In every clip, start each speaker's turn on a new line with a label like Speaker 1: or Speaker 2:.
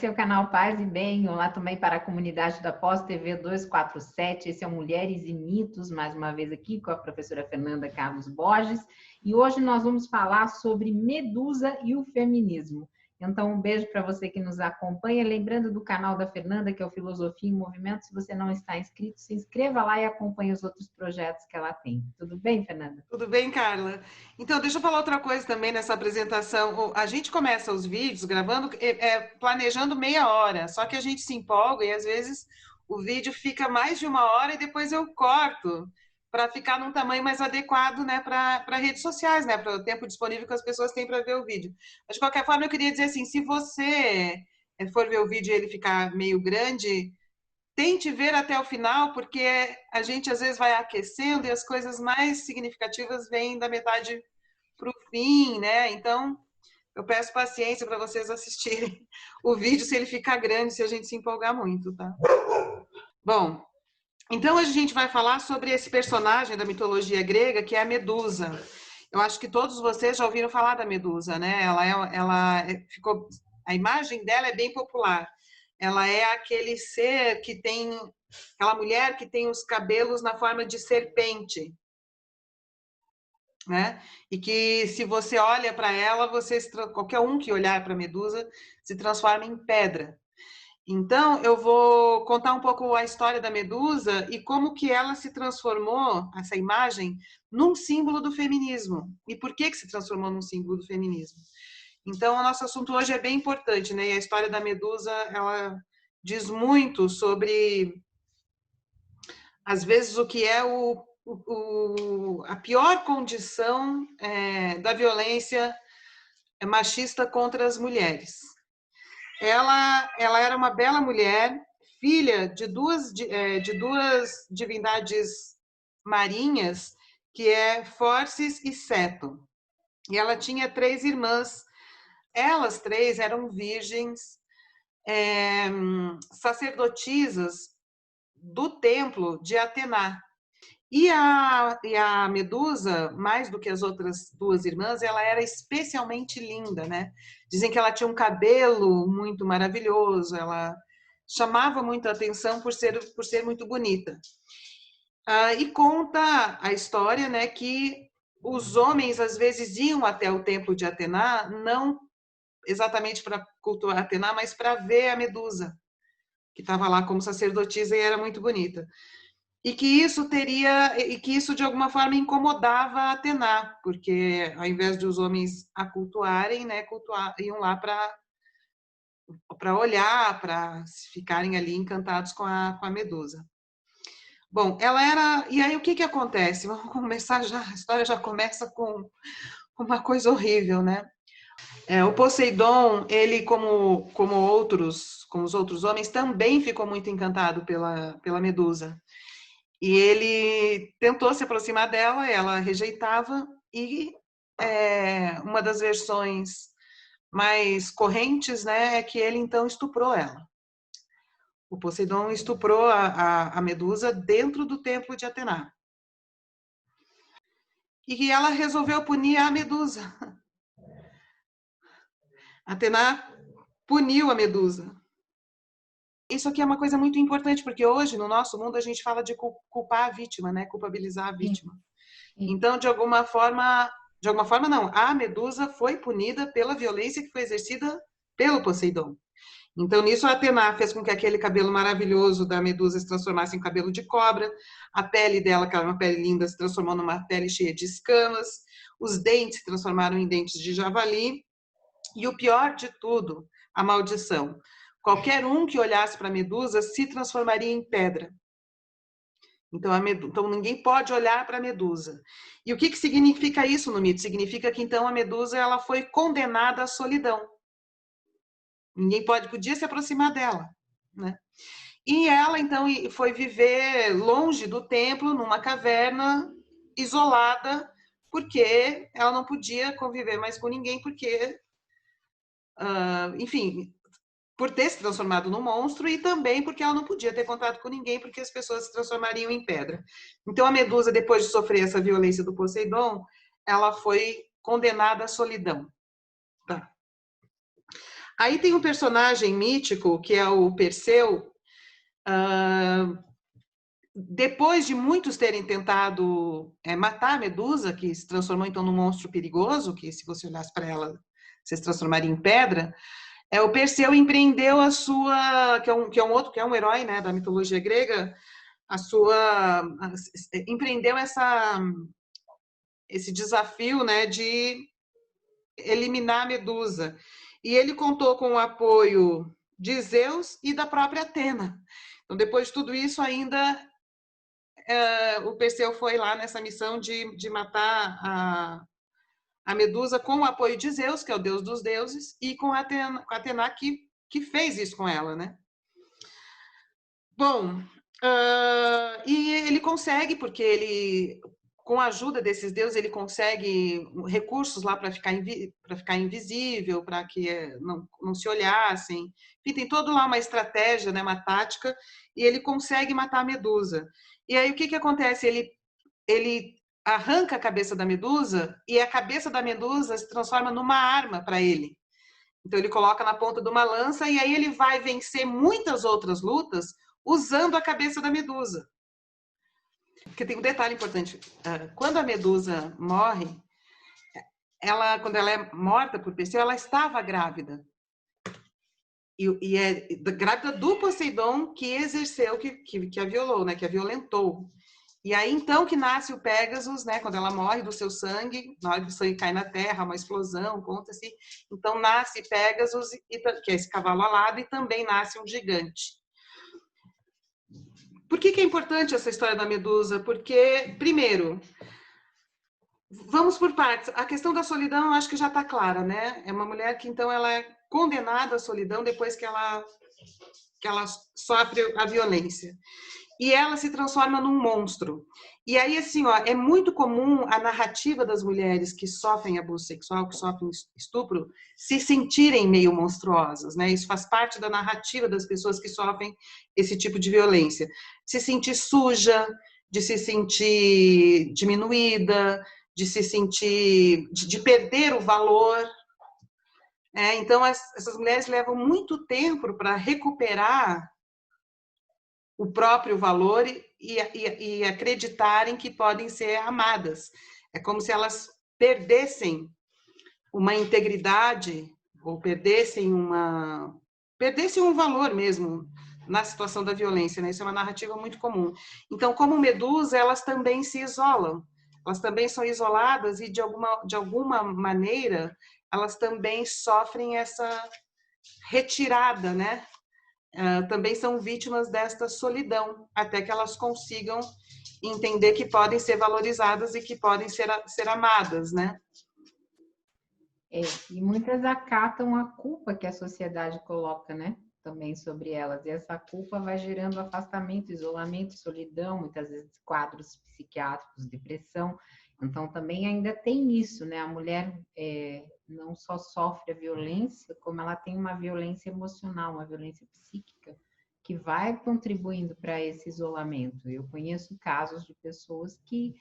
Speaker 1: esse é o canal Paz e Bem. Olá também para a comunidade da Pós TV 247. Esse é o Mulheres e Mitos, mais uma vez aqui com a professora Fernanda Carlos Borges. E hoje nós vamos falar sobre Medusa e o feminismo. Então, um beijo para você que nos acompanha. Lembrando do canal da Fernanda, que é o Filosofia em Movimento. Se você não está inscrito, se inscreva lá e acompanhe os outros projetos que ela tem. Tudo bem, Fernanda?
Speaker 2: Tudo bem, Carla? Então, deixa eu falar outra coisa também nessa apresentação. A gente começa os vídeos gravando, planejando meia hora, só que a gente se empolga e às vezes o vídeo fica mais de uma hora e depois eu corto para ficar num tamanho mais adequado, né, para redes sociais, né, para o tempo disponível que as pessoas têm para ver o vídeo. Mas, de qualquer forma, eu queria dizer assim, se você for ver o vídeo e ele ficar meio grande, tente ver até o final, porque a gente às vezes vai aquecendo e as coisas mais significativas vêm da metade para o fim, né? Então, eu peço paciência para vocês assistirem o vídeo se ele ficar grande, se a gente se empolgar muito, tá? Bom, então a gente vai falar sobre esse personagem da mitologia grega, que é a Medusa. Eu acho que todos vocês já ouviram falar da Medusa, né? Ficou, a imagem dela é bem popular. Ela é aquele ser que tem, aquela mulher que tem os cabelos na forma de serpente, né? E que se você olha para ela, qualquer um que olhar para a Medusa se transforma em pedra. Então, eu vou contar um pouco a história da Medusa e como que ela se transformou, essa imagem, num símbolo do feminismo. E por que se transformou num símbolo do feminismo? Então, o nosso assunto hoje é bem importante, né? E a história da Medusa, ela diz muito sobre, às vezes, o que é a pior condição da violência machista contra as mulheres. Ela era uma bela mulher, filha de duas divindades marinhas, que é Forces e Seto. E ela tinha 3 irmãs. Elas 3 eram virgens, sacerdotisas do templo de Atena. E a Medusa, mais do que as outras 2 irmãs, ela era especialmente linda, né? Dizem que ela tinha um cabelo muito maravilhoso, ela chamava muito a atenção por ser muito bonita. E conta a história, né, que os homens às vezes iam até o templo de Atena, não exatamente para cultuar Atena, mas para ver a Medusa, que estava lá como sacerdotisa e era muito bonita. E que isso de alguma forma incomodava a Atena, porque ao invés de os homens a cultuarem, né, iam lá para olhar, para ficarem ali encantados com a Medusa. Bom, e aí o que acontece? Vamos começar já, a história já começa com uma coisa horrível, né? O Poseidon, ele como os outros homens, também ficou muito encantado pela Medusa. E ele tentou se aproximar dela, ela rejeitava, e uma das versões mais correntes, né, é que ele então estuprou ela. O Poseidon estuprou a Medusa dentro do templo de Atena. E ela resolveu punir a Medusa. Atena puniu a Medusa. Isso aqui é uma coisa muito importante, porque hoje, no nosso mundo, a gente fala de culpar a vítima, né? Culpabilizar a vítima. Então, de alguma forma não, a Medusa foi punida pela violência que foi exercida pelo Poseidon. Então, nisso, a Atena fez com que aquele cabelo maravilhoso da Medusa se transformasse em cabelo de cobra, a pele dela, que era uma pele linda, se transformou numa pele cheia de escamas, os dentes se transformaram em dentes de javali, e o pior de tudo, a maldição. Qualquer um que olhasse para a Medusa se transformaria em pedra. Então ninguém pode olhar para a Medusa. E o que significa isso no mito? Significa que então a Medusa ela foi condenada à solidão. Ninguém podia se aproximar dela, né? E ela então foi viver longe do templo, numa caverna, isolada, porque ela não podia conviver mais com ninguém, porque, enfim, por ter se transformado num monstro, e também porque ela não podia ter contato com ninguém, porque as pessoas se transformariam em pedra. Então a Medusa, depois de sofrer essa violência do Poseidon, ela foi condenada à solidão. Tá. Aí tem um personagem mítico, que é o Perseu. Depois de muitos terem tentado matar a Medusa, que se transformou então num monstro perigoso, que se você olhasse para ela, você se transformaria em pedra, o Perseu empreendeu a sua, que é um herói, né, da mitologia grega, empreendeu esse desafio, né, de eliminar a Medusa. E ele contou com o apoio de Zeus e da própria Atena. Então, depois de tudo isso, ainda o Perseu foi lá nessa missão de matar a Medusa com o apoio de Zeus, que é o deus dos deuses, e com a Atena que fez isso com ela, né? Bom, e ele consegue, porque ele, com a ajuda desses deuses, ele consegue recursos lá para ficar invisível, para que não se olhassem. Enfim, tem toda lá uma estratégia, né, uma tática, e ele consegue matar a Medusa. E aí o que acontece? Ele arranca a cabeça da Medusa e a cabeça da Medusa se transforma numa arma para ele. Então ele coloca na ponta de uma lança e aí ele vai vencer muitas outras lutas usando a cabeça da Medusa. Porque tem um detalhe importante. Quando a Medusa morre, quando ela é morta por Perseu, ela estava grávida. E é grávida do Poseidon, que exerceu, que a violou, né? Que a violentou. E aí, então, que nasce o Pégasus, né? Quando ela morre do seu sangue, na hora que o sangue cai na terra, uma explosão, conta-se. Então, nasce Pégasus, que é esse cavalo alado, e também nasce um gigante. Por que é importante essa história da Medusa? Porque, primeiro, vamos por partes. A questão da solidão, eu acho que já está clara, né? É uma mulher que, então, ela é condenada à solidão depois que ela sofre a violência. E ela se transforma num monstro. E aí, assim, ó, é muito comum a narrativa das mulheres que sofrem abuso sexual, que sofrem estupro, se sentirem meio monstruosas, né? Isso faz parte da narrativa das pessoas que sofrem esse tipo de violência. Se sentir suja, de se sentir diminuída, de se sentir, de perder o valor. Então, essas mulheres levam muito tempo para recuperar o próprio valor e acreditarem que podem ser amadas. É como se elas perdessem uma integridade ou perdessem um valor mesmo na situação da violência, né? Isso é uma narrativa muito comum. Então, como Medusa, elas também se isolam. Elas também são isoladas e, de alguma maneira, elas também sofrem essa retirada, né? Também são vítimas desta solidão, até que elas consigam entender que podem ser valorizadas e que podem ser amadas, né?
Speaker 1: E muitas acatam a culpa que a sociedade coloca, né? Também sobre elas. E essa culpa vai gerando afastamento, isolamento, solidão, muitas vezes quadros psiquiátricos, depressão. Então, também ainda tem isso, né? A mulher não só sofre a violência, como ela tem uma violência emocional, uma violência psíquica, que vai contribuindo para esse isolamento. Eu conheço casos de pessoas que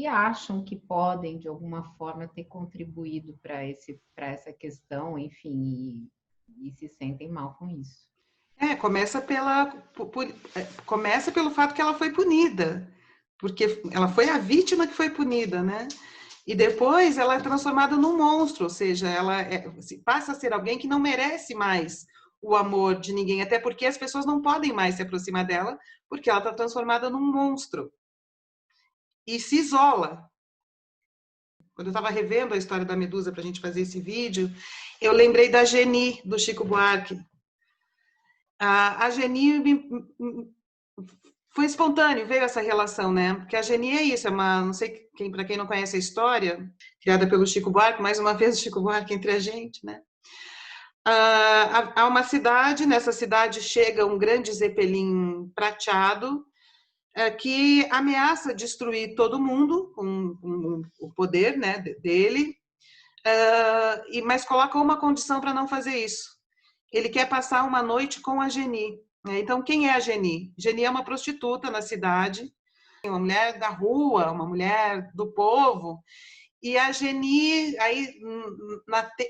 Speaker 1: acham que podem, de alguma forma, ter contribuído para essa questão, enfim, e se sentem mal com isso.
Speaker 2: Começa pelo fato que ela foi punida, porque ela foi a vítima que foi punida, né? E depois ela é transformada num monstro, ou seja, ela passa a ser alguém que não merece mais o amor de ninguém, até porque as pessoas não podem mais se aproximar dela, porque ela está transformada num monstro. E se isola. Quando eu estava revendo a história da Medusa para a gente fazer esse vídeo, eu lembrei da Geni, do Chico Buarque. A Geni foi espontâneo, veio essa relação, né? Porque a Geni é isso, não sei para quem não conhece a história, criada pelo Chico Buarque, mais uma vez o Chico Buarque entre a gente, né? Há uma cidade, nessa cidade chega um grande zeppelin prateado, que ameaça destruir todo mundo com o poder, né, dele, mas coloca uma condição para não fazer isso. Ele quer passar uma noite com a Geni. Então, quem é a Geni? Geni é uma prostituta na cidade, uma mulher da rua, uma mulher do povo, E a Geni, aí,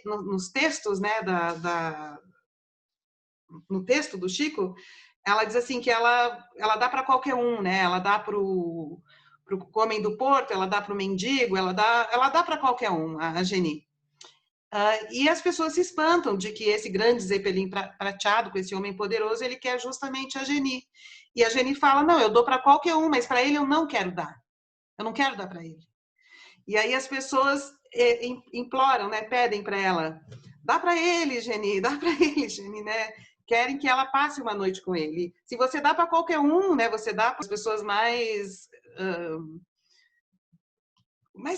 Speaker 2: nos textos, né, no texto do Chico, ela diz assim que ela dá para qualquer um, né? Ela dá para o homem do porto, ela dá para o mendigo, ela dá para qualquer um, a Geni. E as pessoas se espantam de que esse grande Zeppelin prateado, com esse homem poderoso, ele quer justamente a Geni. E a Geni fala, não, eu dou para qualquer um, mas para ele eu não quero dar. Eu não quero dar para ele. E aí as pessoas imploram, né? Pedem para ela, dá para ele, Geni, dá para ele, Geni, né? Querem que ela passe uma noite com ele. Se você dá para qualquer um, né? Você dá para as pessoas mais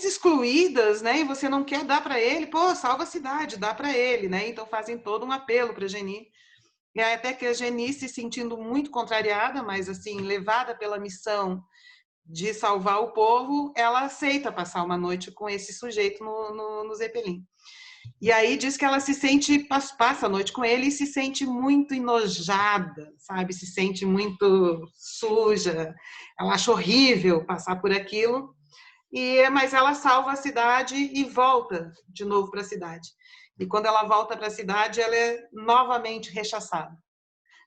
Speaker 2: excluídas, né? E você não quer dar para ele, pô, salva a cidade, dá para ele, né? Então fazem todo um apelo para a Geni. E aí até que a Geni, se sentindo muito contrariada, mas assim levada pela missão de salvar o povo, ela aceita passar uma noite com esse sujeito no Zeppelin. E aí diz que ela se sente, passa a noite com ele e se sente muito enojada, sabe? Se sente muito suja. Ela acha horrível passar por aquilo. Mas ela salva a cidade e volta de novo para a cidade. E quando ela volta para a cidade, ela é novamente rechaçada.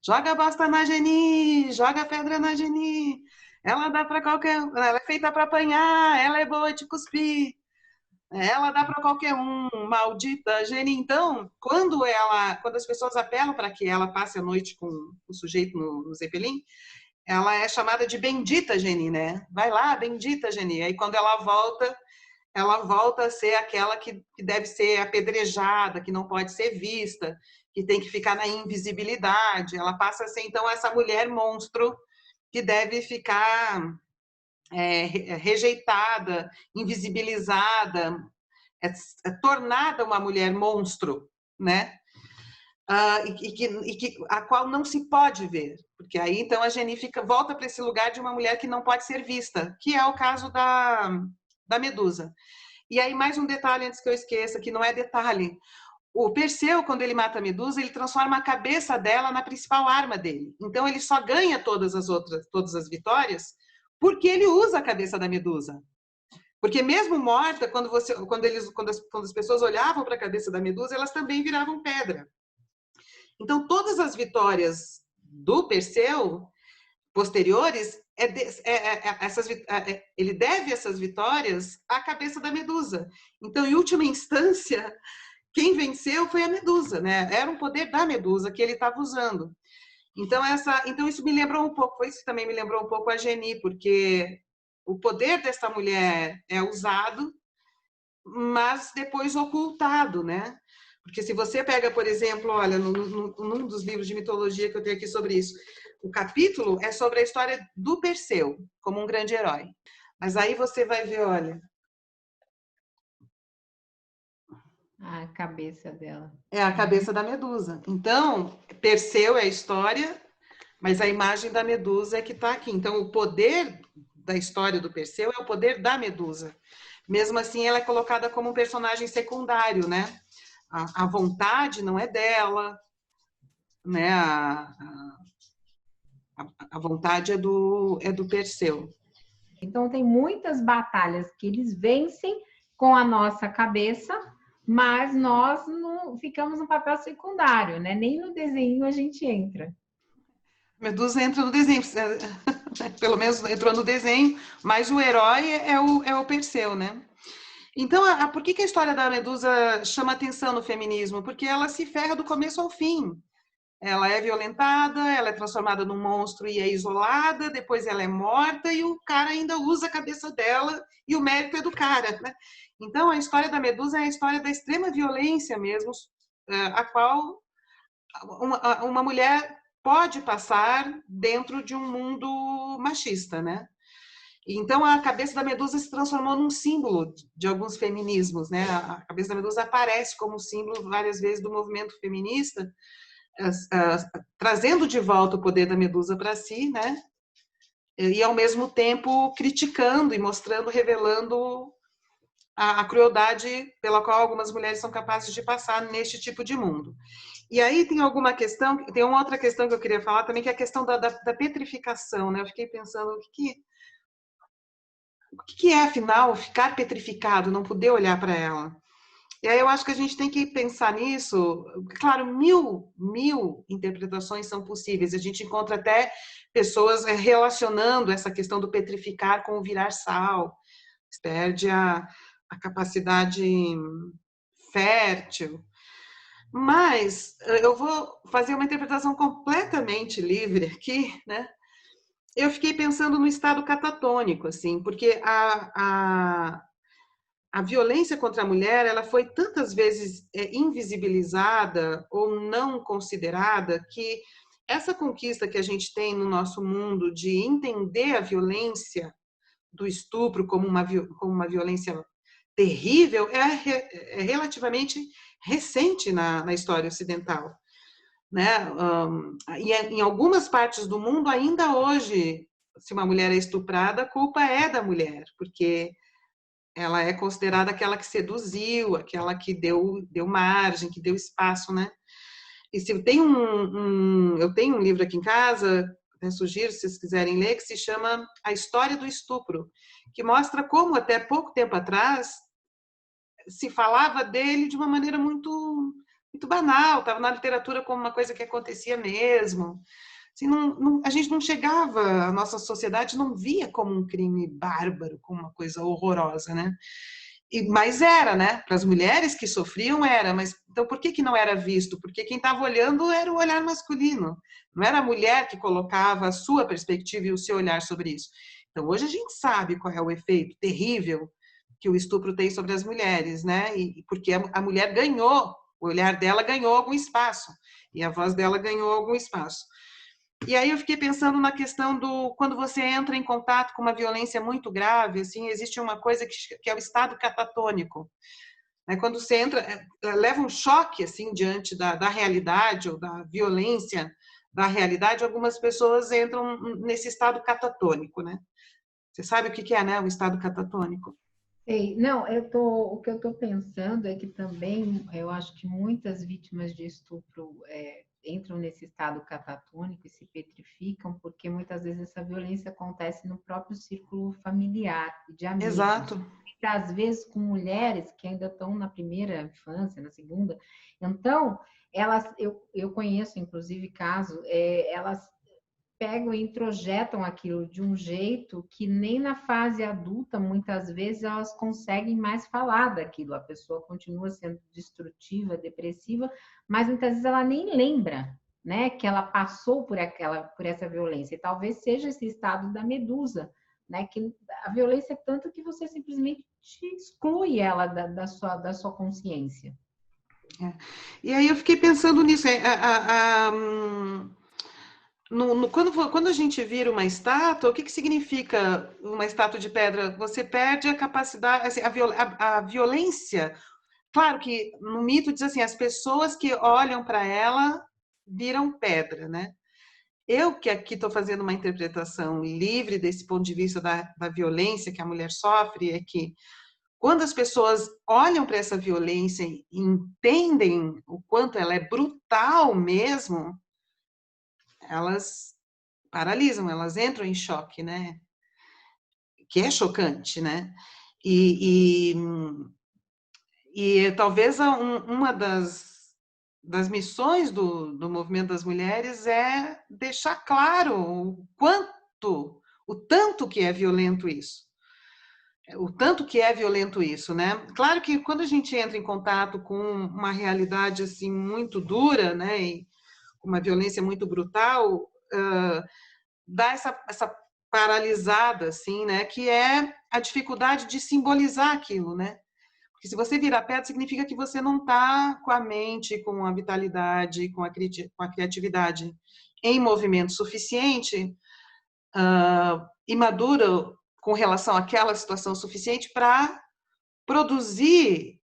Speaker 2: Joga bosta na Geni, joga pedra na Geni. Ela dá para qualquer um, ela é feita para apanhar, ela é boa de cuspir. Ela dá para qualquer um, maldita Geni. Então, quando as pessoas apelam para que ela passe a noite com o sujeito no Zeppelin, ela é chamada de bendita Geni, né? Vai lá, bendita Geni. Aí quando ela volta a ser aquela que deve ser apedrejada, que não pode ser vista, que tem que ficar na invisibilidade. Ela passa a ser, então, essa mulher monstro que deve ficar rejeitada, invisibilizada, tornada uma mulher monstro, né? A qual não se pode ver, porque aí então a Geni volta para esse lugar de uma mulher que não pode ser vista, que é o caso da Medusa. E aí mais um detalhe antes que eu esqueça, que não é detalhe. O Perseu, quando ele mata a Medusa, ele transforma a cabeça dela na principal arma dele. Então ele só ganha todas as vitórias porque ele usa a cabeça da Medusa. Porque mesmo morta, quando as pessoas olhavam para a cabeça da Medusa, elas também viravam pedra. Então todas as vitórias do Perseu posteriores, ele deve essas vitórias à cabeça da Medusa. Então, em última instância, quem venceu foi a Medusa, né? Era um poder da Medusa que ele estava usando. Então isso me lembrou um pouco, isso também me lembrou um pouco a Geni, porque o poder dessa mulher é usado, mas depois ocultado, né? Porque se você pega, por exemplo, olha, num dos livros de mitologia que eu tenho aqui sobre isso, o capítulo é sobre a história do Perseu, como um grande herói. Mas aí você vai ver, olha...
Speaker 1: A cabeça dela.
Speaker 2: É a cabeça da Medusa. Então, Perseu é a história, mas a imagem da Medusa é que está aqui. Então, o poder da história do Perseu é o poder da Medusa. Mesmo assim, ela é colocada como um personagem secundário, né? A vontade não é dela, né? A vontade é do Perseu.
Speaker 1: Então, tem muitas batalhas que eles vencem com a nossa cabeça, mas nós não ficamos no papel secundário, né? Nem no desenho a gente entra.
Speaker 2: Medusa entra no desenho, pelo menos entrou no desenho, mas o herói é o Perseu, né? Então, por que a história da Medusa chama atenção no feminismo? Porque ela se ferra do começo ao fim. Ela é violentada, ela é transformada num monstro e é isolada, depois ela é morta e o cara ainda usa a cabeça dela e o mérito é do cara, né? Então, a história da Medusa é a história da extrema violência mesmo, a qual uma mulher pode passar dentro de um mundo machista, né? Então, a cabeça da Medusa se transformou num símbolo de alguns feminismos, né? A cabeça da Medusa aparece como símbolo várias vezes do movimento feminista, trazendo de volta o poder da Medusa para si, né? E, ao mesmo tempo, criticando e mostrando, revelando a crueldade pela qual algumas mulheres são capazes de passar neste tipo de mundo. E aí tem uma outra questão que eu queria falar também, que é a questão da petrificação, né? Eu fiquei pensando, que é, afinal, ficar petrificado, não poder olhar para ela? E aí eu acho que a gente tem que pensar nisso. Claro, mil interpretações são possíveis. A gente encontra até pessoas relacionando essa questão do petrificar com o virar sal. Perde a capacidade fértil. Mas eu vou fazer uma interpretação completamente livre aqui, né? Eu fiquei pensando no estado catatônico, assim, porque a violência contra a mulher, ela foi tantas vezes invisibilizada ou não considerada que essa conquista que a gente tem no nosso mundo de entender a violência do estupro como uma violência terrível é relativamente recente na história ocidental, né? E em algumas partes do mundo, ainda hoje, se uma mulher é estuprada, a culpa é da mulher, porque ela é considerada aquela que seduziu, aquela que deu margem, que deu espaço, né? E se tem eu tenho um livro aqui em casa, sugiro, se vocês quiserem ler, que se chama A História do Estupro, que mostra como até pouco tempo atrás se falava dele de uma maneira muito banal, estava na literatura como uma coisa que acontecia mesmo. Assim, a gente não chegava, a nossa sociedade não via como um crime bárbaro, como uma coisa horrorosa, né? Mas era, né? Para as mulheres que sofriam, era. Mas então por que não era visto? Porque quem estava olhando era o olhar masculino. Não era a mulher que colocava a sua perspectiva e o seu olhar sobre isso. Então hoje a gente sabe qual é o efeito terrível que o estupro tem sobre as mulheres, né? E porque a mulher ganhou, o olhar dela ganhou algum espaço e a voz dela ganhou algum espaço. E aí eu fiquei pensando na questão do quando você entra em contato com uma violência muito grave, assim, existe uma coisa que é o estado catatônico. Né? Quando você entra, leva um choque assim diante da realidade ou da violência da realidade, algumas pessoas entram nesse estado catatônico, né? Você sabe o que é, né, o estado catatônico?
Speaker 1: Sei. Não, o que eu estou pensando é que também eu acho que muitas vítimas de estupro entram nesse estado catatônico e se petrificam, porque muitas vezes essa violência acontece no próprio círculo familiar e de amigos.
Speaker 2: Exato.
Speaker 1: Às vezes com mulheres que ainda estão na primeira infância, na segunda. Então, eu conheço, inclusive, casos, elas pegam e introjetam aquilo de um jeito que nem na fase adulta, muitas vezes, elas conseguem mais falar daquilo. A pessoa continua sendo destrutiva, depressiva, mas muitas vezes ela nem lembra, né, que ela passou por essa violência. E talvez seja esse estado da medusa, né, que a violência é tanto que você simplesmente exclui ela da sua consciência.
Speaker 2: É. E aí eu fiquei pensando nisso. Quando a gente vira uma estátua, o que significa uma estátua de pedra? Você perde a capacidade, assim, a violência. Claro que no mito diz assim, as pessoas que olham para ela viram pedra, né? Eu que aqui estou fazendo uma interpretação livre desse ponto de vista da violência que a mulher sofre, é que quando as pessoas olham para essa violência e entendem o quanto ela é brutal mesmo, elas paralisam, elas entram em choque, né? Que é chocante, né? E, talvez uma das missões do movimento das mulheres é deixar claro o tanto que é violento isso. O tanto que é violento isso, né? Claro que quando a gente entra em contato com uma realidade assim muito dura, né, e uma violência muito brutal, dá essa paralisada, assim, né? Que é a dificuldade de simbolizar aquilo, né? Porque se você virar pedra, significa que você não está com a mente, com a vitalidade, com a criatividade em movimento suficiente, imadura com relação àquela situação suficiente para produzir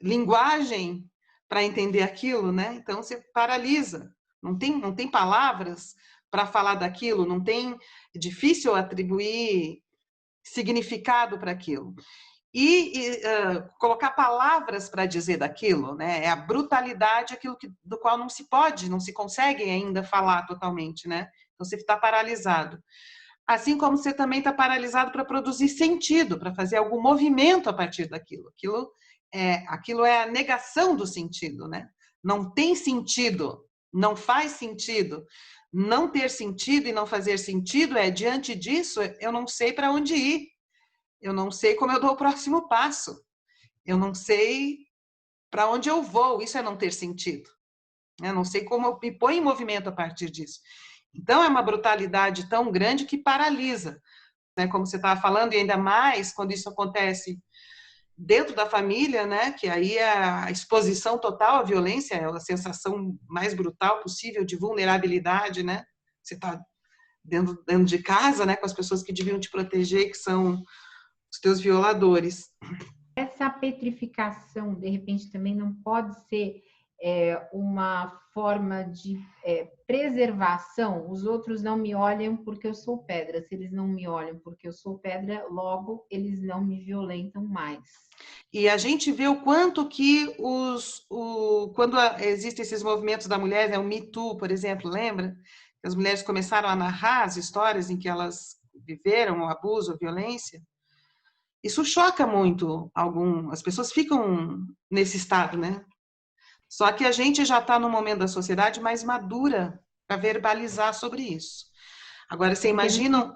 Speaker 2: linguagem para entender aquilo, né? Então você paralisa, não tem palavras para falar daquilo, não tem, é difícil atribuir significado para aquilo. Colocar palavras para dizer daquilo, né? É a brutalidade, aquilo do qual não se consegue ainda falar totalmente, né? Então você está paralisado. assim como você também está paralisado para produzir sentido, para fazer algum movimento a partir daquilo. Aquilo é a negação do sentido, né? Não tem sentido, não faz sentido. Não ter sentido e não fazer sentido diante disso, eu não sei para onde ir. Eu não sei como eu dou o próximo passo. Eu não sei para onde eu vou. Isso é não ter sentido. Eu não sei como eu me ponho em movimento a partir disso. Então, é uma brutalidade tão grande que paralisa, né? Como você estava falando, e ainda mais quando isso acontece dentro da família, né? Que aí é a exposição total à violência, é a sensação mais brutal possível de vulnerabilidade, né? Você está dentro de casa, né? Com as pessoas que deviam te proteger, que são os teus violadores.
Speaker 1: Essa petrificação, de repente, também não pode ser uma forma de preservação. Os outros não me olham porque eu sou pedra. Se eles não me olham porque eu sou pedra, logo eles não me violentam mais.
Speaker 2: E a gente vê o quanto que quando existem esses movimentos da mulher, né, o Me Too, por exemplo, lembra? As mulheres começaram a narrar as histórias em que elas viveram o abuso, a violência. Isso choca muito as pessoas ficam nesse estado, né? Só que a gente já está no momento da sociedade mais madura para verbalizar sobre isso. Agora, você imagina...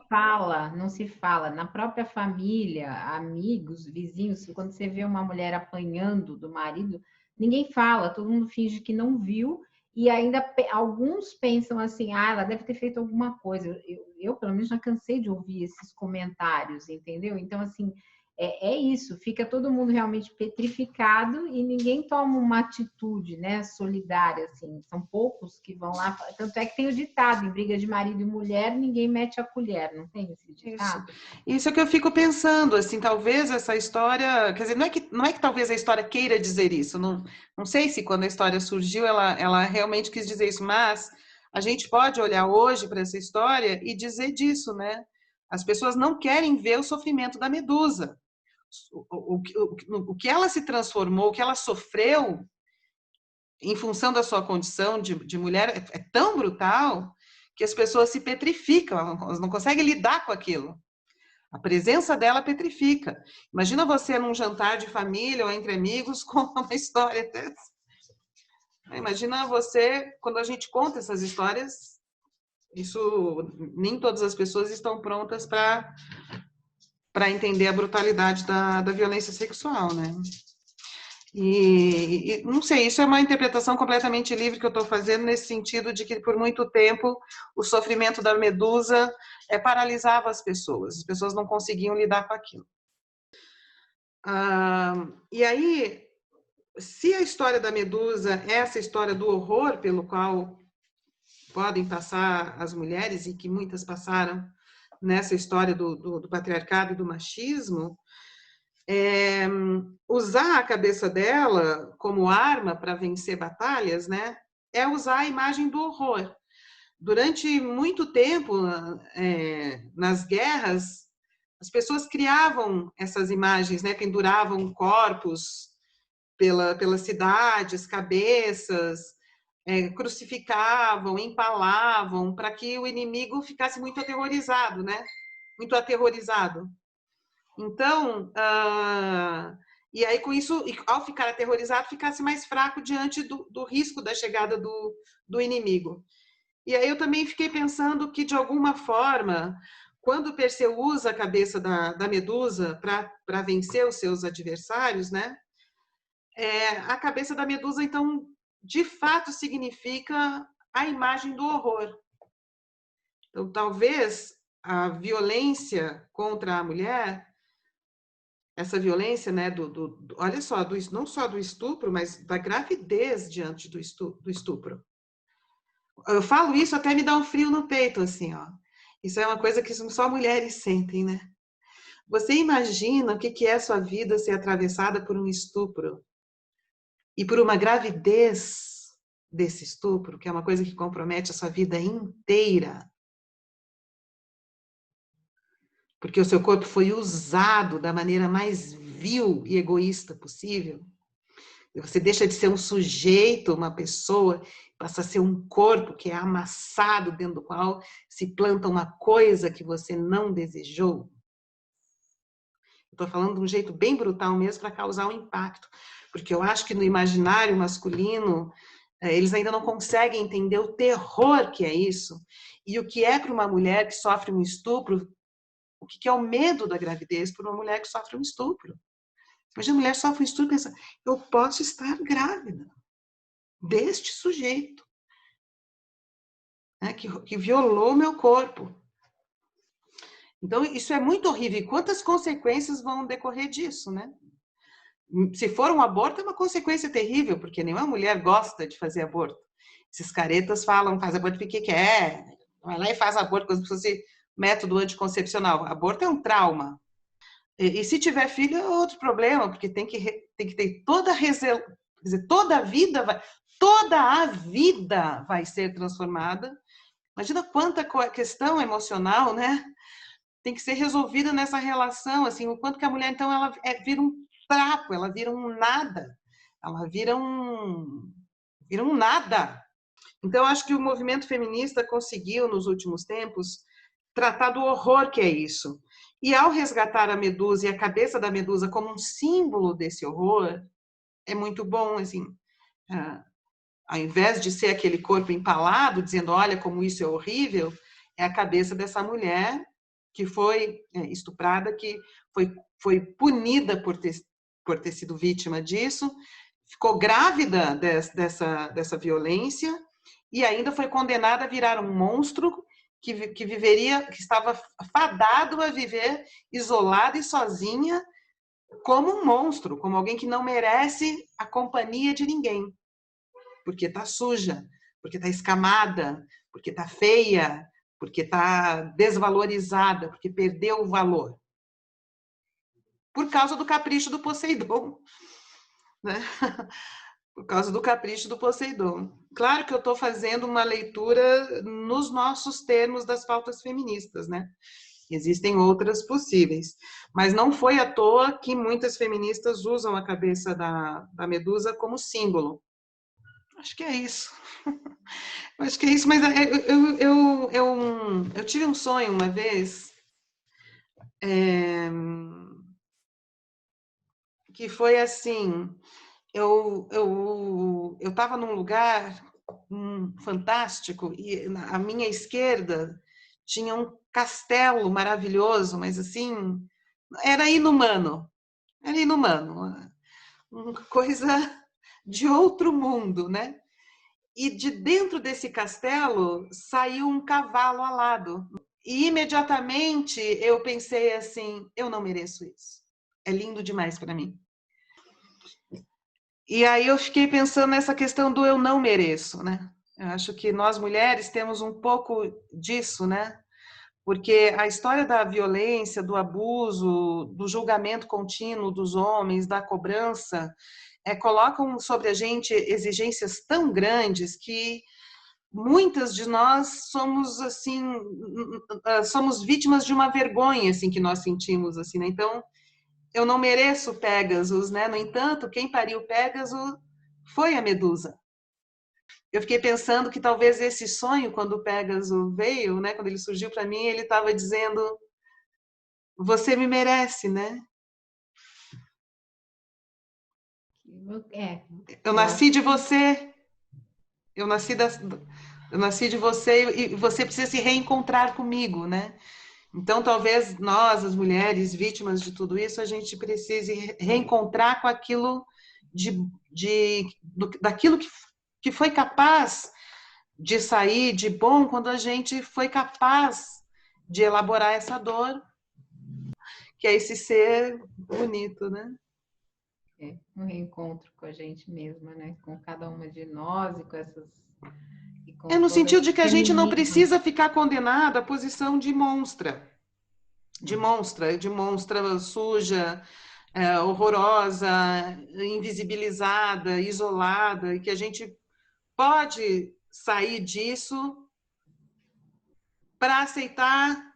Speaker 1: Não se fala. Na própria família, amigos, vizinhos, quando você vê uma mulher apanhando do marido, ninguém fala, todo mundo finge que não viu, e ainda alguns pensam assim, ela deve ter feito alguma coisa. Eu, pelo menos, já cansei de ouvir esses comentários, entendeu? Então, assim, é isso, fica todo mundo realmente petrificado e ninguém toma uma atitude, né, solidária, assim. São poucos que vão lá. Tanto é que tem o ditado, em briga de marido e mulher, ninguém mete a colher, não tem esse ditado?
Speaker 2: Isso é que eu fico pensando, assim, talvez essa história, quer dizer, não é que talvez a história queira dizer isso, não sei se quando a história surgiu ela realmente quis dizer isso, mas a gente pode olhar hoje para essa história e dizer disso, né? As pessoas não querem ver o sofrimento da Medusa. O que ela se transformou, o que ela sofreu em função da sua condição de mulher é tão brutal que as pessoas se petrificam, elas não conseguem lidar com aquilo. A presença dela petrifica. Imagina você num jantar de família ou entre amigos com uma história dessa. Imagina você, quando a gente conta essas histórias, nem todas as pessoas estão prontas para entender a brutalidade da violência sexual, né? E não sei, isso é uma interpretação completamente livre que eu estou fazendo nesse sentido de que por muito tempo o sofrimento da Medusa paralisava as pessoas não conseguiam lidar com aquilo. E aí, se a história da Medusa é essa história do horror pelo qual podem passar as mulheres e que muitas passaram nessa história do patriarcado e do machismo, usar a cabeça dela como arma para vencer batalhas, né, é usar a imagem do horror. Durante muito tempo, nas guerras, as pessoas criavam essas imagens, né, penduravam corpos pelas cidades, cabeças, crucificavam, empalavam, para que o inimigo ficasse muito aterrorizado, né? Muito aterrorizado. Então, e aí com isso, ao ficar aterrorizado, ficasse mais fraco diante do risco da chegada do inimigo. E aí eu também fiquei pensando que, de alguma forma, quando Perseu usa a cabeça da Medusa para vencer os seus adversários, né? A cabeça da Medusa, então, de fato, significa a imagem do horror. Então, talvez a violência contra a mulher, essa violência, né, olha só, não só do estupro, mas da gravidez diante do estupro. Eu falo isso, até me dá um frio no peito, assim, ó. Isso é uma coisa que só mulheres sentem, né? Você imagina o que é a sua vida ser atravessada por um estupro e por uma gravidez desse estupro, que é uma coisa que compromete a sua vida inteira. Porque o seu corpo foi usado da maneira mais vil e egoísta possível. Você deixa de ser um sujeito, uma pessoa, passa a ser um corpo que é amassado, dentro do qual se planta uma coisa que você não desejou. Estou falando de um jeito bem brutal mesmo para causar um impacto, porque eu acho que no imaginário masculino eles ainda não conseguem entender o terror que é isso e o que é para uma mulher que sofre um estupro, o que é o medo da gravidez para uma mulher que sofre um estupro. Hoje a mulher sofre um estupro e pensa, eu posso estar grávida deste sujeito, né, que violou meu corpo. Então, isso é muito horrível. E quantas consequências vão decorrer disso, né? Se for um aborto, é uma consequência terrível, porque nenhuma mulher gosta de fazer aborto. Esses caretas falam, faz aborto porque quer, vai lá e faz aborto como se fosse método anticoncepcional. Aborto é um trauma. E se tiver filho, é outro problema, porque tem que ter toda quer dizer, toda a vida vai ser transformada. Imagina quanta questão emocional, né? Tem que ser resolvida nessa relação, assim, o quanto que a mulher, então, ela vira um trapo, ela vira um nada, ela vira um nada. Então, acho que o movimento feminista conseguiu, nos últimos tempos, tratar do horror que é isso. E ao resgatar a Medusa e a cabeça da Medusa como um símbolo desse horror, é muito bom, assim, ao invés de ser aquele corpo empalado, dizendo, olha como isso é horrível, é a cabeça dessa mulher que foi estuprada, que foi punida por ter sido vítima disso, ficou grávida dessa violência e ainda foi condenada a virar um monstro que estava fadado a viver isolada e sozinha como um monstro, como alguém que não merece a companhia de ninguém, porque está suja, porque está escamada, porque está feia, porque está desvalorizada, porque perdeu o valor. Por causa do capricho do Poseidon, né? Por causa do capricho do Poseidon. Claro que eu estou fazendo uma leitura nos nossos termos das pautas feministas, né? Existem outras possíveis, mas não foi à toa que muitas feministas usam a cabeça da Medusa como símbolo. Acho que é isso. Acho que é isso, mas eu tive um sonho uma vez que foi assim, eu estava num lugar fantástico e à minha esquerda tinha um castelo maravilhoso, mas assim, era inumano, uma coisa de outro mundo, né? E de dentro desse castelo saiu um cavalo alado. E imediatamente eu pensei assim, eu não mereço isso. É lindo demais para mim. E aí eu fiquei pensando nessa questão do eu não mereço, né? Eu acho que nós mulheres temos um pouco disso, né? Porque a história da violência, do abuso, do julgamento contínuo dos homens, da cobrança, colocam sobre a gente exigências tão grandes que muitas de nós somos assim, somos vítimas de uma vergonha assim que nós sentimos assim, né? Então, eu não mereço Pégasus, né? No entanto, quem pariu Pégasus foi a Medusa. Eu fiquei pensando que talvez esse sonho, quando o Pégasus veio, né, quando ele surgiu para mim, ele estava dizendo: você me merece, né? Eu nasci de você. Eu nasci de você e você precisa se reencontrar comigo, né? Então, talvez nós, as mulheres vítimas de tudo isso, a gente precise reencontrar com aquilo daquilo que foi capaz de sair de bom quando a gente foi capaz de elaborar essa dor, que é esse ser bonito, né?
Speaker 1: Um reencontro com a gente mesma, né? Com cada uma de nós e com essas...
Speaker 2: No sentido de que a gente não precisa ficar condenada à posição de monstra. De monstra suja, horrorosa, invisibilizada, isolada, e que a gente pode sair disso para aceitar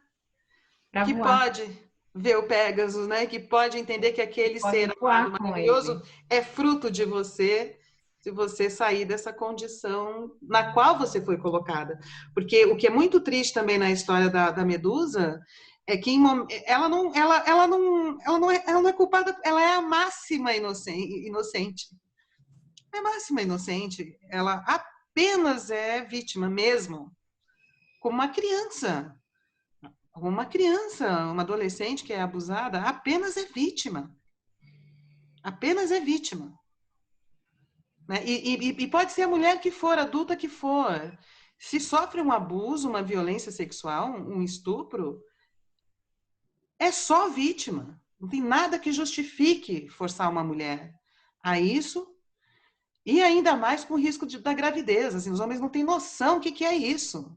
Speaker 1: pra
Speaker 2: que
Speaker 1: voar.
Speaker 2: ver o Pégasus, né? Que pode entender que aquele ser amado maravilhoso é fruto de você, se você sair dessa condição na qual você foi colocada. Porque o que é muito triste também na história da Medusa é que ela não é culpada, ela é a máxima inocente. É a máxima inocente. Ela apenas é vítima mesmo, como uma criança. Uma criança, uma adolescente que é abusada, apenas é vítima. Apenas é vítima. Né? E pode ser a mulher que for, adulta que for. Se sofre um abuso, uma violência sexual, um estupro, é só vítima. Não tem nada que justifique forçar uma mulher a isso. E ainda mais com o risco da gravidez. Assim, os homens não têm noção o que é isso.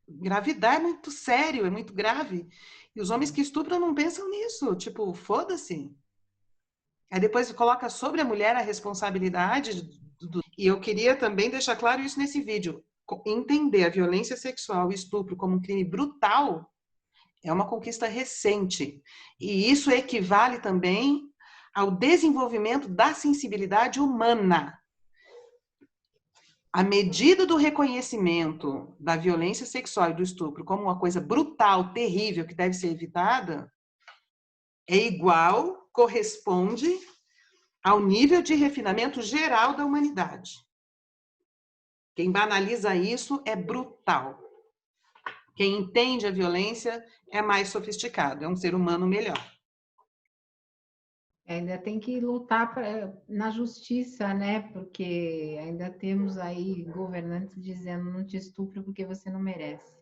Speaker 2: Engravidar é muito sério, é muito grave. E os homens que estupram não pensam nisso. Tipo, foda-se. Aí depois coloca sobre a mulher a responsabilidade. E eu queria também deixar claro isso nesse vídeo. Entender a violência sexual e estupro como um crime brutal é uma conquista recente. E isso equivale também ao desenvolvimento da sensibilidade humana. À medida do reconhecimento da violência sexual e do estupro como uma coisa brutal, terrível, que deve ser evitada, é igual, corresponde ao nível de refinamento geral da humanidade. Quem banaliza isso é brutal. Quem entende a violência é mais sofisticado, é um ser humano melhor.
Speaker 1: Ainda tem que lutar na justiça, né? Porque ainda temos aí governantes dizendo não te estupro porque você não merece.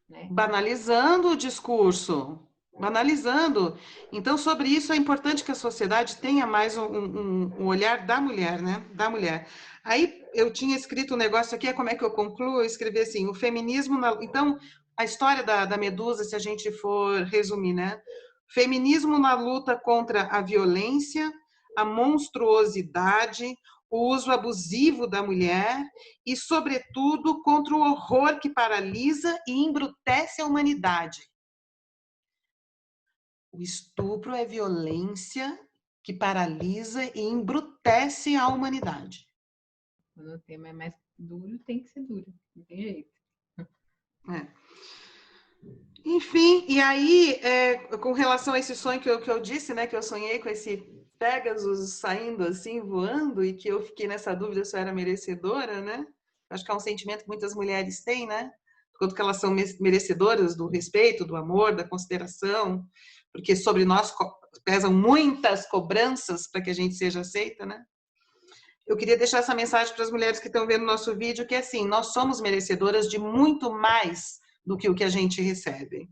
Speaker 1: Né?
Speaker 2: Banalizando o discurso, banalizando. Então, sobre isso, é importante que a sociedade tenha mais um olhar da mulher, né? Da mulher. Aí, eu tinha escrito um negócio aqui, como é que eu concluo? Eu escrevi assim, o feminismo... Então, a história da Medusa, se a gente for resumir, né? Feminismo na luta contra a violência, a monstruosidade, o uso abusivo da mulher e, sobretudo, contra o horror que paralisa e embrutece a humanidade. O estupro é violência que paralisa e embrutece a humanidade.
Speaker 1: Quando o tema é mais duro, tem que ser duro, não tem jeito.
Speaker 2: É. Enfim, e aí, com relação a esse sonho que eu disse, né, que eu sonhei com esse Pégasus saindo assim, voando, e que eu fiquei nessa dúvida se eu era merecedora, né? Acho que é um sentimento que muitas mulheres têm, né? Quanto que elas são merecedoras do respeito, do amor, da consideração, porque sobre nós pesam muitas cobranças para que a gente seja aceita, né? Eu queria deixar essa mensagem para as mulheres que estão vendo o nosso vídeo, que é assim, nós somos merecedoras de muito mais do que o que a gente recebe.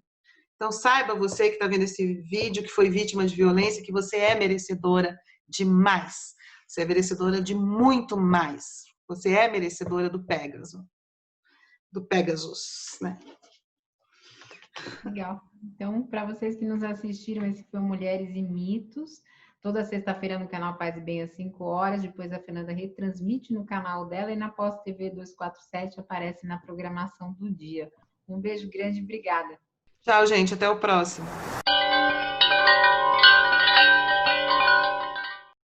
Speaker 2: Então, saiba você que está vendo esse vídeo, que foi vítima de violência, que você é merecedora de mais. Você é merecedora de muito mais. Você é merecedora do Pégasus. Do Pégasus, né?
Speaker 1: Legal. Então, para vocês que nos assistiram, esse foi Mulheres e Mitos. Toda sexta-feira no canal Paz e Bem às 5 horas. Depois a Fernanda retransmite no canal dela e na Pós TV 247 aparece na programação do dia. Um beijo grande e obrigada.
Speaker 2: Tchau, gente. Até o próximo.